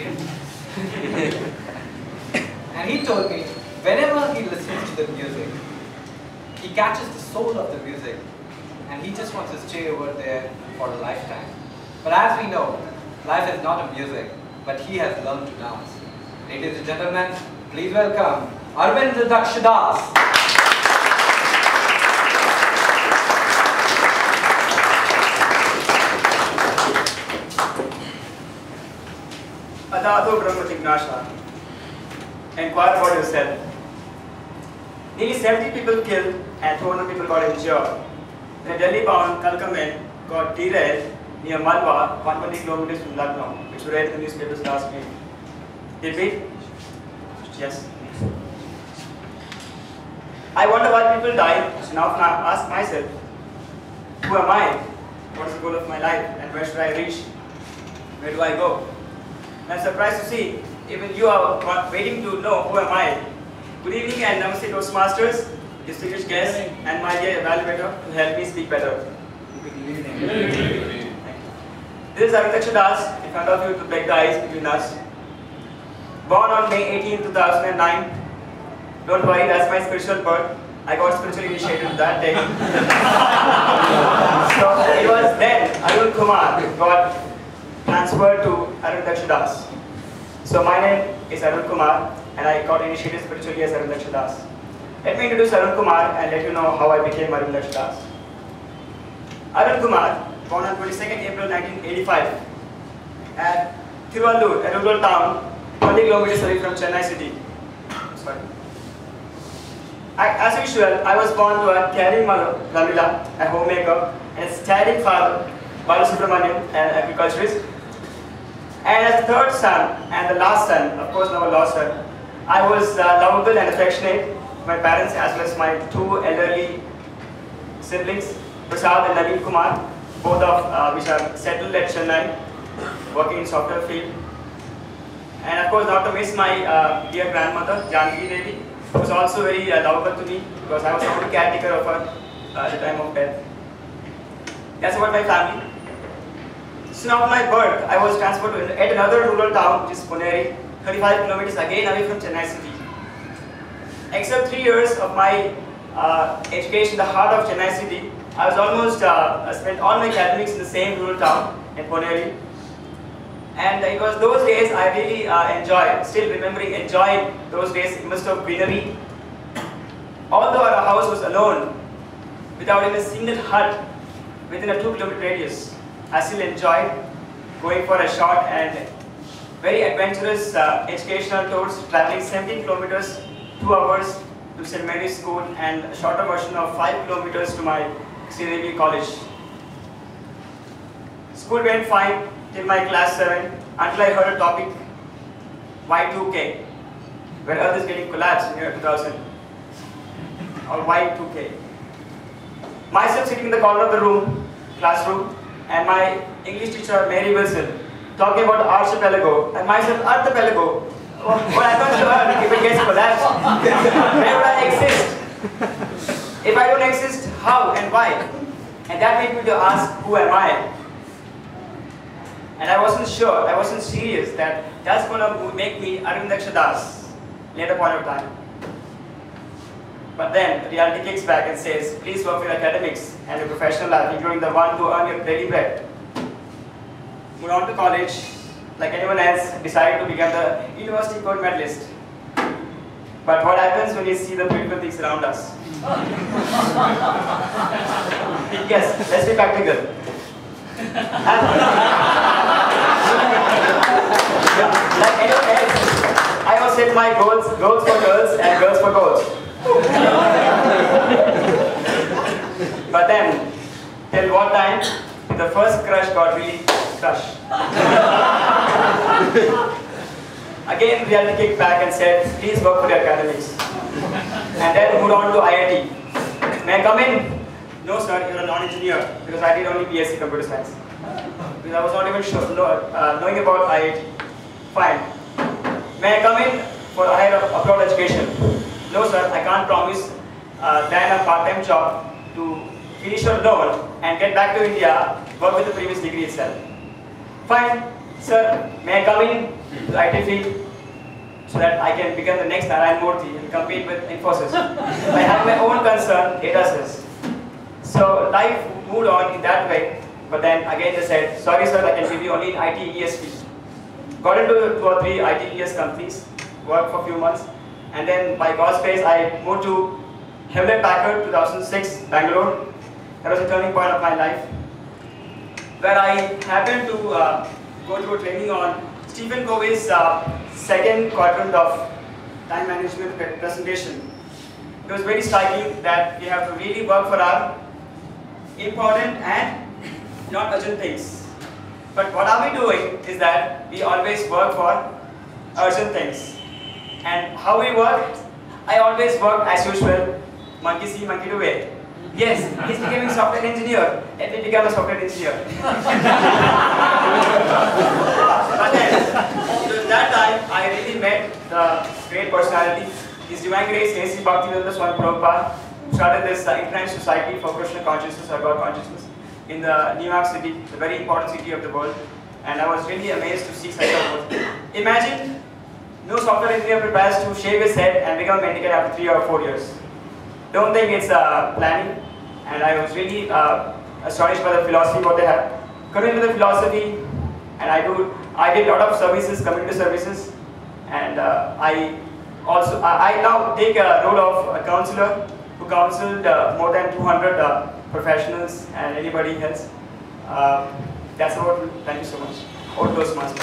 him. And he told me, whenever he listens to the music, he catches the soul of the music, and he just wants to stay over there for a lifetime. But as we know, life is not a music, but he has learned to dance. Ladies and gentlemen, please welcome Aravindaksha. Adado Brahma Jignasha. Inquire about yourself. Nearly 70 people killed and 200 people got injured. The Delhi-bound Kalkamen got derailed near Malwa, 120 kilometers from Lucknow, which we read in the newspapers last week. Did we? Yes. I wonder why people die, and often I ask myself, who am I? What is the goal of my life? And where should I reach? Where do I go? I'm surprised to see, even you are waiting to know who am I. Good evening and namaste Toastmasters, distinguished guests, and my dear evaluator to help me speak better. Good evening. Good evening. This is Aravindaksha in front of you to break the ice between us. Born on May 18, 2009. Don't worry, that's my spiritual birth. I got spiritually initiated that day. So it was then Arun Kumar got transferred to Aravindaksha. So my name is Arun Kumar and I got initiated spiritually as Aravindaksha. Let me introduce Arun Kumar and let you know how I became Aravindaksha. Arun Kumar, born on 22nd April 1985 at Tiruvallur, a rural town 20 kilometers away from Chennai city. Sorry. As usual, I was born to a caring mother, Lamila, a homemaker, and a static father, Balasubramaniam, an agriculturist. And as the third son, and the last son, of course never lost son, I was lovable and affectionate to my parents as well as my two elderly siblings, Prasad and Naveen Kumar, both of which are settled at Chennai, working in software field. And of course not to miss my dear grandmother, Janaki Devi, who was also very lovable to me because I was the only caretaker of her at the time of death. That's about my family. Soon after my birth, I was transferred to yet another rural town, which is Puneri, 35 kilometers again away from Chennai city. Except 3 years of my education in the heart of Chennai city, I was almost spent all my academics in the same rural town in Puneri. And it was those days I really enjoyed, still remembering enjoying those days in midst of greenery. Although our house was alone, without even a single hut within a 2-kilometer radius, I still enjoyed going for a short and very adventurous educational tours, traveling 17 kilometers, 2 hours to St. Mary's School and a shorter version of 5 kilometers to my Sri college. School went fine till my class 7 until I heard a topic, Y2K, where Earth is getting collapsed in the year 2000, or Y2K. Myself sitting in the corner of the classroom, and my English teacher Mary Wilson talking about archipelago, and myself archipelago. What happens to Earth if it gets collapsed? Where would I exist? If I don't exist, how and why? And that made me to ask, who am I? And I wasn't sure, I wasn't serious that that's going to make me Aravindaksha later point of time. But then reality kicks back and says, please work for your academics and your professional life, including the one to earn your daily bread. Move on to college, like anyone else, decided to become the university gold medalist. But what happens when you see the beautiful things around us? Yes, let's be practical. Like anyone else, I was set my goals for girls and girls for goals. But then, till what time, the first crush got really crushed. Again, reality kicked back and said, please work for your academics. And then moved on to IIT. May I come in? No sir, you're a non-engineer, because I did only BSc Computer Science. Because I was not even sure, knowing about IIT. Fine. May I come in for higher abroad education? No sir, I can't promise then a part-time job to finish your loan and get back to India, work with the previous degree itself. Fine. Sir, may I come in to IT field so that I can become the next Modi and compete with Infosys? I have my own concern, data says. So life moved on in that way, but then again they said, sorry sir, I can give you only in IT ESP. Got into 2 or 3 IT ES companies, worked for a few months, and then by God's grace I moved to Hewlett Packard 2006, Bangalore. That was a turning point of my life, where I happened to go through a training on Stephen Covey's second quadrant of time management presentation. It was very striking that we have to really work for our important and not urgent things. But what are we doing is that we always work for urgent things. And how we work? I always work as usual, monkey see, monkey do it. Yes, he's becoming a software engineer. Let me become a software engineer. But then, at that time, I really met the great personality. His Divine Grace, A.C. Bhaktivedanta Swami Prabhupada, started this International Society for Krishna Consciousness or God Consciousness in the New York City, the very important city of the world. And I was really amazed to see such a world. Imagine, no software engineer prepares to shave his head and become a mendicant after 3 or 4 years. Don't think it's planning, and I was really astonished by the philosophy what they have. Got into the philosophy, and I did a lot of services, community services, and I now take a role of a counselor who counseled more than 200 professionals and anybody else. That's about it. Thank you so much. All those months.